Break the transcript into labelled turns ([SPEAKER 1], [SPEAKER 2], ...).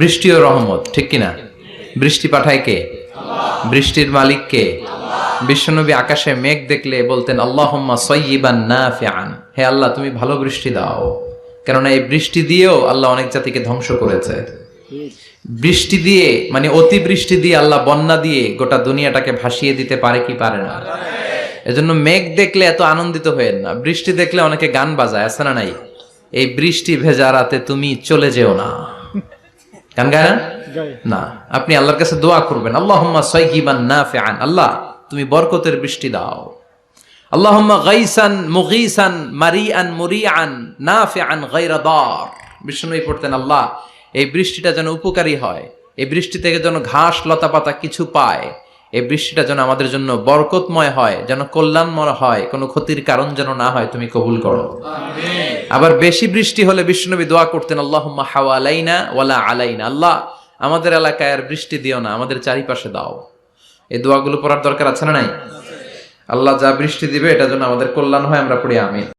[SPEAKER 1] বৃষ্টিও রহমত, ঠিক কিনা? বৃষ্টি পাঠায় কে? বৃষ্টির মালিক কে? বিশ্বনবী আকাশে মেঘ দেখলে বলতেন আল্লাহুম্মা সাইয়্যিবান নাফিআন, হে আল্লাহ তুমি ভালো বৃষ্টি দাও। কেননা এই বৃষ্টি দিয়েও আল্লাহ অনেক জাতিকে ধ্বংস করেছে। বৃষ্টি দিয়ে মানে অতি বৃষ্টি দিয়ে আল্লাহ বন্যা দিয়ে গোটা দুনিয়াটাকে ভাসিয়ে দিতে পারে কি পারে না? এজন্য মেঘ দেখলে এত আনন্দিত হয়েন না, বৃষ্টি দেখলে অনেকে গান বাজায়, আছে না নাই? এই বৃষ্টি ভেজা রাতে তুমি চলে যেও না, গান গায় না? না, আপনি আল্লাহর কাছে দোয়া করবেন আল্লাহুম্মা সাইয়্যিবান নাফিআন, আল্লাহ তুমি বরকতের বৃষ্টি দাও। আল্লাহুম্মা গাইসান মুগীসান মারিআন মুরিআন নাফিআন গায়রা দার। বিষ্ণুই পড়তেন আল্লাহ এই বৃষ্টিটা যেন উপকারী হয়, এই বৃষ্টি থেকে যেন ঘাস লতা পাতা কিছু পায়, এই বৃষ্টিটা যেন আমাদের জন্য বরকতময় হয়, যেন কল্যাণময় হয়, কোনো ক্ষতির কারণ যেন না হয়, তুমি কবুল করো। আমিন। আবার বেশি বৃষ্টি হলে বিষ্ণুনবী দোয়া করতেন আল্লাহুম্মা হাওয়ালাইনা ওয়ালা আলাইনা, আল্লাহ আমাদের এলাকায় আর বৃষ্টি দিও না, আমাদের চারিপাশে দাও। এই দোয়াগুলো পড়ার দরকার আছে না নাই? আল্লাহ যা বৃষ্টি দিবে এটা যেন আমাদের কল্যাণ হয়, আমরা পড়ি আমিন।